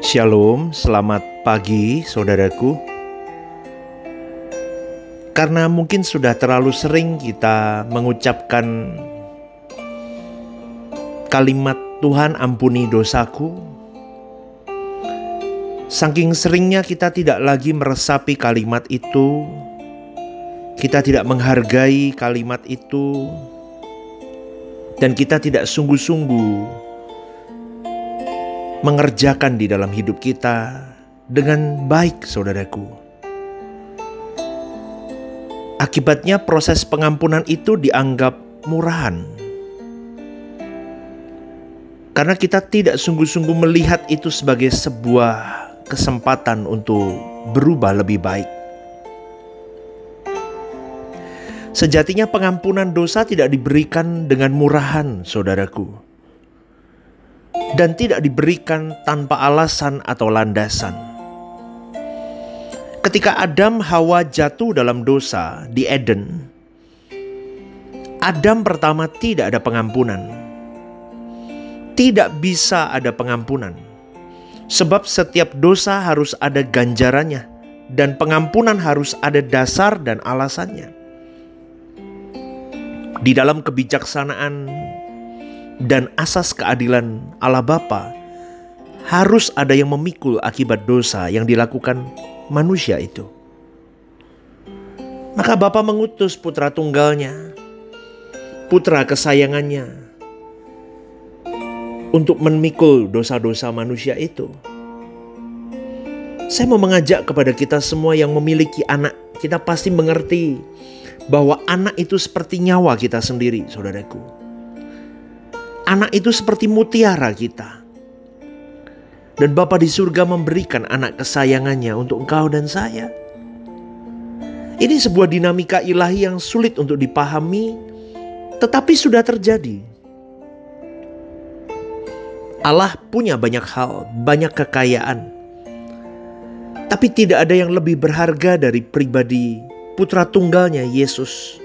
Shalom, selamat pagi saudaraku. Karena mungkin sudah terlalu sering kita mengucapkan kalimat Tuhan ampuni dosaku, saking seringnya kita tidak lagi meresapi kalimat itu, kita tidak menghargai kalimat itu, dan kita tidak sungguh-sungguh mengerjakan di dalam hidup kita dengan baik, saudaraku. Akibatnya proses pengampunan itu dianggap murahan, karena kita tidak sungguh-sungguh melihat itu sebagai sebuah kesempatan untuk berubah lebih baik. Sejatinya pengampunan dosa tidak diberikan dengan murahan, saudaraku, dan tidak diberikan tanpa alasan atau landasan. Ketika Adam Hawa jatuh dalam dosa di Eden, Adam pertama tidak ada pengampunan. Tidak bisa ada pengampunan, sebab setiap dosa harus ada ganjarannya, dan pengampunan harus ada dasar dan alasannya. Di dalam kebijaksanaan dan asas keadilan Allah Bapa, harus ada yang memikul akibat dosa yang dilakukan manusia itu. Maka Bapa mengutus putra tunggalnya, putra kesayangannya, untuk memikul dosa-dosa manusia itu. Saya mau mengajak kepada kita semua yang memiliki anak, kita pasti mengerti bahwa anak itu seperti nyawa kita sendiri, saudaraku. Anak itu seperti mutiara kita. Dan Bapa di surga memberikan anak kesayangannya untuk engkau dan saya. Ini sebuah dinamika ilahi yang sulit untuk dipahami, tetapi sudah terjadi. Allah punya banyak hal, banyak kekayaan, tapi tidak ada yang lebih berharga dari pribadi putra tunggalnya Yesus.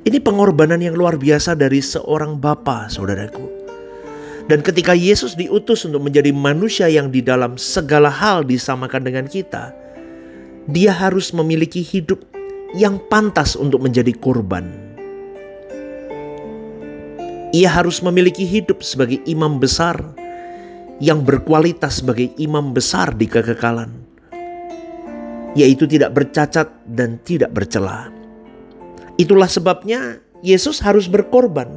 Ini pengorbanan yang luar biasa dari seorang bapa, saudaraku. Dan ketika Yesus diutus untuk menjadi manusia yang di dalam segala hal disamakan dengan kita, dia harus memiliki hidup yang pantas untuk menjadi korban. Ia harus memiliki hidup sebagai imam besar yang berkualitas sebagai imam besar di kekekalan, yaitu tidak bercacat dan tidak bercela. Itulah sebabnya Yesus harus berkorban.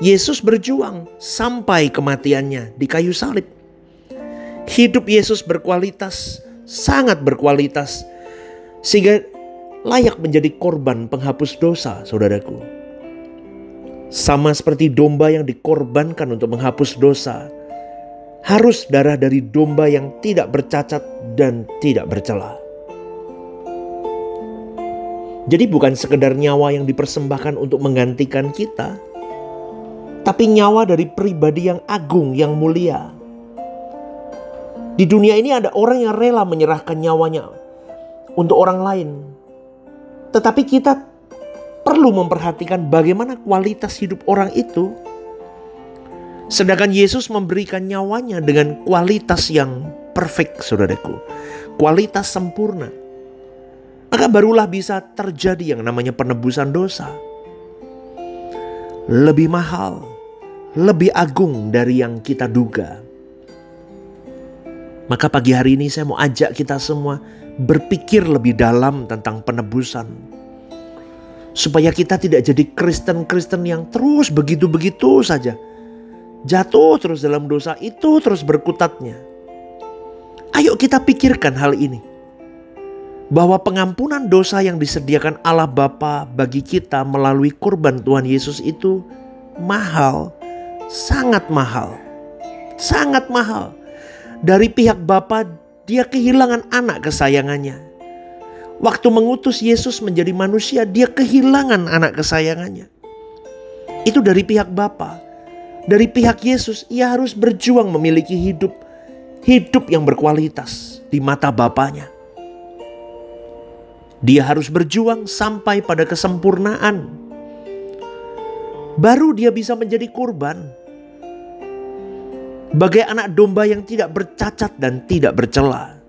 Yesus berjuang sampai kematiannya di kayu salib. Hidup Yesus berkualitas, sangat berkualitas, sehingga layak menjadi korban penghapus dosa, saudaraku. Sama seperti domba yang dikorbankan untuk menghapus dosa, harus darah dari domba yang tidak bercacat dan tidak bercela. Jadi bukan sekedar nyawa yang dipersembahkan untuk menggantikan kita, tapi nyawa dari pribadi yang agung, yang mulia. Di dunia ini ada orang yang rela menyerahkan nyawanya untuk orang lain. Tetapi kita perlu memperhatikan bagaimana kualitas hidup orang itu. Sedangkan Yesus memberikan nyawanya dengan kualitas yang perfect, saudaraku. Kualitas sempurna. Maka barulah bisa terjadi yang namanya penebusan dosa. Lebih mahal, lebih agung dari yang kita duga. Maka pagi hari ini saya mau ajak kita semua berpikir lebih dalam tentang penebusan. Supaya kita tidak jadi Kristen-Kristen yang terus begitu-begitu saja. Jatuh terus dalam dosa itu, terus berkutatnya. Ayo kita pikirkan hal ini. Bahwa pengampunan dosa yang disediakan Allah Bapa bagi kita melalui kurban Tuhan Yesus itu mahal, sangat mahal, sangat mahal. Dari pihak Bapa, dia kehilangan anak kesayangannya. Waktu mengutus Yesus menjadi manusia, dia kehilangan anak kesayangannya. Itu dari pihak Bapa. Dari pihak Yesus, ia harus berjuang memiliki hidup yang berkualitas di mata Bapanya. Dia harus berjuang sampai pada kesempurnaan. Baru dia bisa menjadi kurban. Bagai anak domba yang tidak bercacat dan tidak bercela.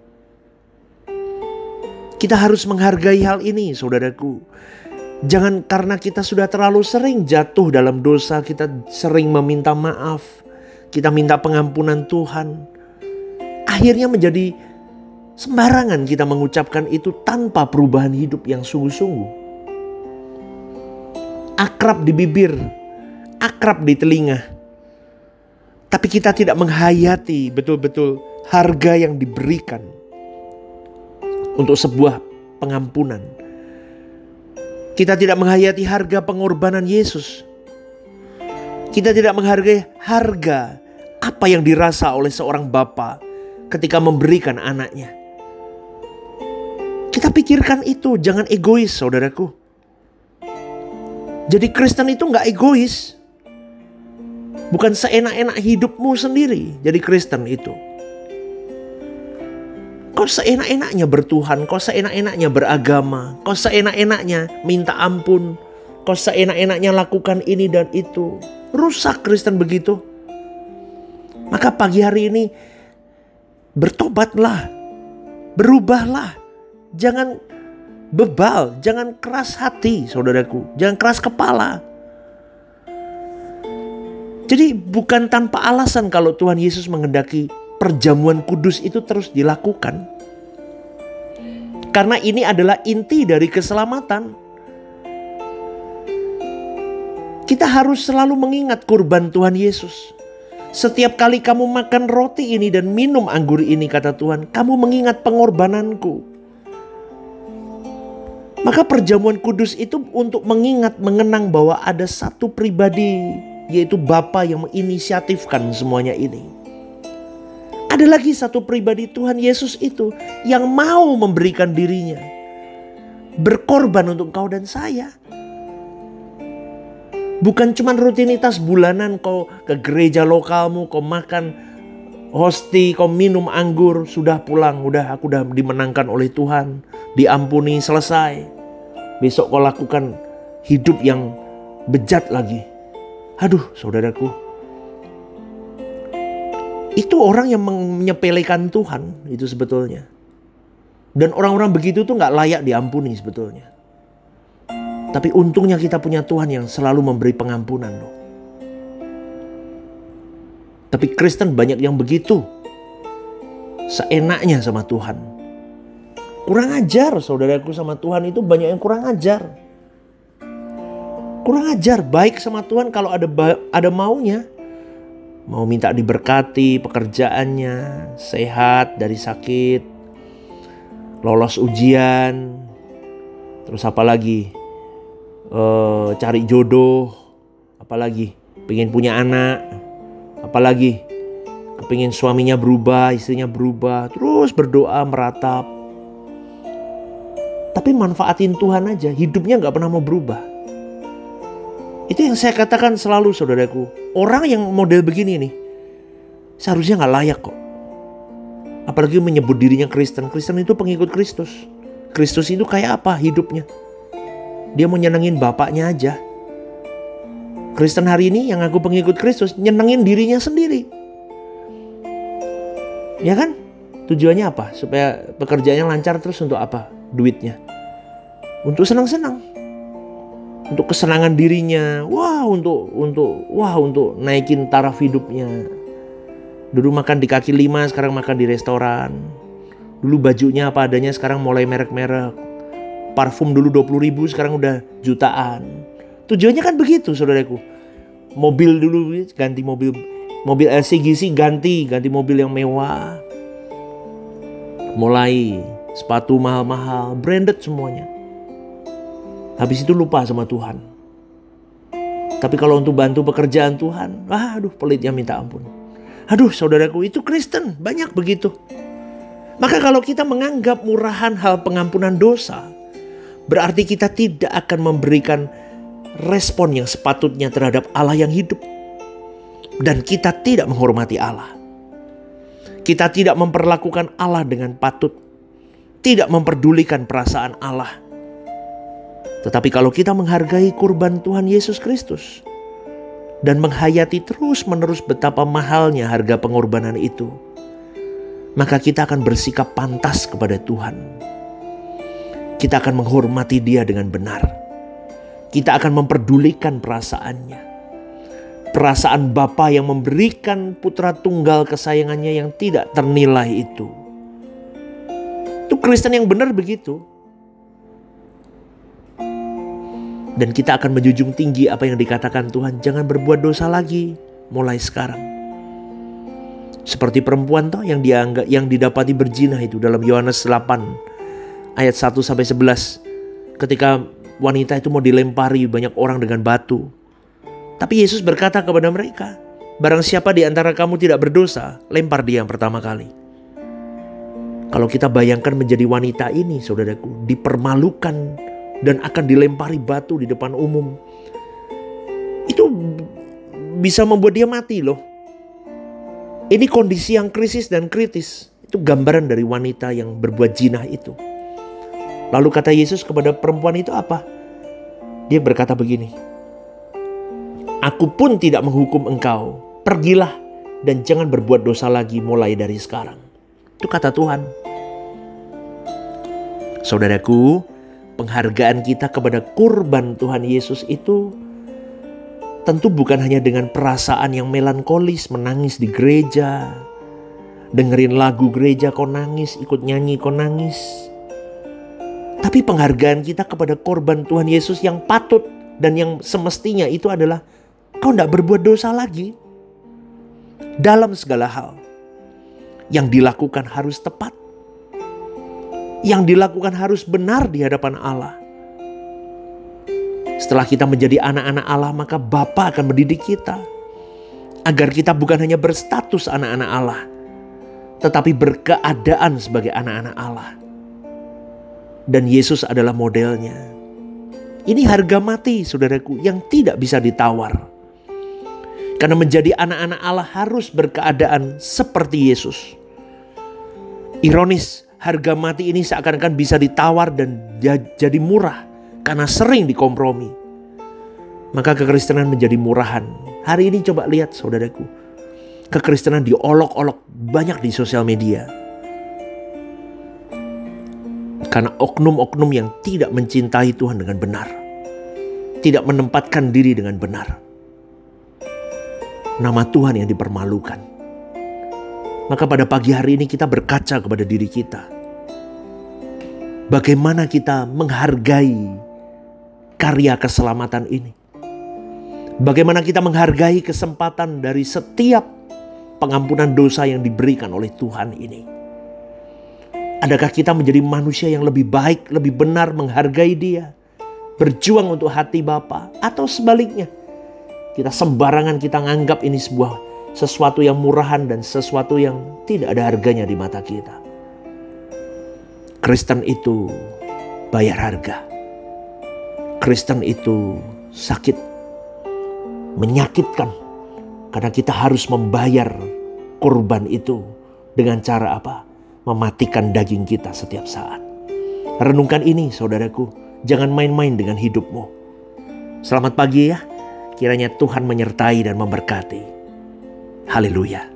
Kita harus menghargai hal ini, saudaraku. Jangan karena kita sudah terlalu sering jatuh dalam dosa, kita sering meminta maaf, kita minta pengampunan Tuhan. Akhirnya menjadi sembarangan kita mengucapkan itu tanpa perubahan hidup yang sungguh-sungguh. Akrab di bibir, akrab di telinga. Tapi kita tidak menghayati betul-betul harga yang diberikan untuk sebuah pengampunan. Kita tidak menghayati harga pengorbanan Yesus. Kita tidak menghargai harga apa yang dirasa oleh seorang bapa ketika memberikan anaknya. Kita pikirkan itu, jangan egois, saudaraku. Jadi Kristen itu gak egois. Bukan seenak-enak hidupmu sendiri jadi Kristen itu. Kau seenak-enaknya bertuhan, kau seenak-enaknya beragama, kau seenak-enaknya minta ampun, kau seenak-enaknya lakukan ini dan itu. Rusak Kristen begitu. Maka pagi hari ini bertobatlah, berubahlah. Jangan bebal, jangan keras hati, saudaraku. Jangan keras kepala. Jadi bukan tanpa alasan kalau Tuhan Yesus menghendaki perjamuan kudus itu terus dilakukan. Karena ini adalah inti dari keselamatan. Kita harus selalu mengingat kurban Tuhan Yesus. Setiap kali kamu makan roti ini dan minum anggur ini, kata Tuhan, kamu mengingat pengorbananku. Maka perjamuan kudus itu untuk mengingat, mengenang bahwa ada satu pribadi, yaitu Bapa yang menginisiatifkan semuanya ini. Ada lagi satu pribadi, Tuhan Yesus itu, yang mau memberikan dirinya, berkorban untuk kau dan saya. Bukan cuma rutinitas bulanan kau ke gereja lokalmu, kau makan hosti, kau minum anggur, sudah pulang, aku udah dimenangkan oleh Tuhan, diampuni, selesai. Besok kau lakukan hidup yang bejat lagi. Aduh, saudaraku, itu orang yang menyepelekan Tuhan itu sebetulnya. Dan orang-orang begitu tuh gak layak diampuni sebetulnya. Tapi untungnya kita punya Tuhan yang selalu memberi pengampunan loh. Tapi Kristen banyak yang begitu, seenaknya sama Tuhan. Kurang ajar, saudaraku, sama Tuhan itu banyak yang kurang ajar. Kurang ajar, baik sama Tuhan kalau ada maunya. Mau minta diberkati pekerjaannya, sehat dari sakit, lolos ujian, terus apa lagi? Cari jodoh, apalagi pengen punya anak, apalagi kepingin suaminya berubah, istrinya berubah, terus berdoa meratap. Tapi manfaatin Tuhan aja, hidupnya gak pernah mau berubah. Itu yang saya katakan selalu, saudaraku. Orang yang model begini nih seharusnya gak layak kok. Apalagi menyebut dirinya Kristen. Kristen itu pengikut Kristus. Kristus itu kayak apa hidupnya? Dia mau nyenengin bapaknya aja. Kristen hari ini yang aku pengikut Kristus, nyenengin dirinya sendiri. Ya kan? Tujuannya apa? Supaya pekerjaannya lancar, terus untuk apa? Duitnya. Untuk senang-senang. Untuk kesenangan dirinya. Untuk naikin taraf hidupnya. Dulu makan di kaki lima, sekarang makan di restoran. Dulu bajunya apa adanya, sekarang mulai merek-merek. Parfum dulu 20.000, sekarang udah jutaan. Tujuannya kan begitu, saudaraku. Mobil dulu ganti mobil LCGC, ganti mobil yang mewah. Mulai sepatu mahal-mahal, branded semuanya. Habis itu lupa sama Tuhan. Tapi kalau untuk bantu pekerjaan Tuhan, aduh pelitnya minta ampun. Aduh, saudaraku, itu Kristen banyak begitu. Maka kalau kita menganggap murahan hal pengampunan dosa, berarti kita tidak akan memberikan respon yang sepatutnya terhadap Allah yang hidup. Dan kita tidak menghormati Allah. Kita tidak memperlakukan Allah dengan patut. Tidak memperdulikan perasaan Allah. Tetapi kalau kita menghargai kurban Tuhan Yesus Kristus, dan menghayati terus-menerus betapa mahalnya harga pengorbanan itu, maka kita akan bersikap pantas kepada Tuhan. Kita akan menghormati Dia dengan benar. Kita akan memperdulikan perasaannya. Perasaan Bapa yang memberikan putra tunggal kesayangannya yang tidak ternilai itu. Itu Kristen yang benar begitu. Dan kita akan menjunjung tinggi apa yang dikatakan Tuhan. Jangan berbuat dosa lagi mulai sekarang. Seperti perempuan toh yang didapati berzina itu dalam Yohanes 8 ayat 1-11. Ketika wanita itu mau dilempari banyak orang dengan batu. Tapi Yesus berkata kepada mereka, barang siapa di antara kamu tidak berdosa, lempar dia yang pertama kali. Kalau kita bayangkan menjadi wanita ini, saudaraku, dipermalukan dan akan dilempari batu di depan umum, itu bisa membuat dia mati loh. Ini kondisi yang krisis dan kritis. Itu gambaran dari wanita yang berbuat zina itu. Lalu kata Yesus kepada perempuan itu apa? Dia berkata begini, aku pun tidak menghukum engkau. Pergilah dan jangan berbuat dosa lagi mulai dari sekarang. Itu kata Tuhan. Saudaraku, penghargaan kita kepada kurban Tuhan Yesus itu tentu bukan hanya dengan perasaan yang melankolis, menangis di gereja, dengerin lagu gereja kok nangis, ikut nyanyi kok nangis. Tapi penghargaan kita kepada korban Tuhan Yesus yang patut dan yang semestinya itu adalah kau tidak berbuat dosa lagi. Dalam segala hal yang dilakukan harus tepat. Yang dilakukan harus benar di hadapan Allah. Setelah kita menjadi anak-anak Allah, maka Bapa akan mendidik kita. Agar kita bukan hanya berstatus anak-anak Allah, tetapi berkeadaan sebagai anak-anak Allah. Dan Yesus adalah modelnya. Ini harga mati, saudaraku, yang tidak bisa ditawar. Karena menjadi anak-anak Allah harus berkeadaan seperti Yesus. Ironis, harga mati ini seakan-akan bisa ditawar dan jadi murah karena sering dikompromi. Maka kekristenan menjadi murahan. Hari ini coba lihat, saudaraku, kekristenan diolok-olok banyak di sosial media. Karena oknum-oknum yang tidak mencintai Tuhan dengan benar. Tidak menempatkan diri dengan benar. Nama Tuhan yang dipermalukan. Maka pada pagi hari ini kita berkaca kepada diri kita. Bagaimana kita menghargai karya keselamatan ini. Bagaimana kita menghargai kesempatan dari setiap pengampunan dosa yang diberikan oleh Tuhan ini. Adakah kita menjadi manusia yang lebih baik, lebih benar menghargai Dia, berjuang untuk hati Bapa, atau sebaliknya kita sembarangan, kita menganggap ini sesuatu yang murahan dan sesuatu yang tidak ada harganya di mata kita. Kristen itu bayar harga. Kristen itu sakit, menyakitkan, karena kita harus membayar kurban itu dengan cara apa? Mematikan daging kita setiap saat. Renungkan ini, saudaraku. Jangan main-main dengan hidupmu. Selamat pagi ya. Kiranya Tuhan menyertai dan memberkati. Haleluya.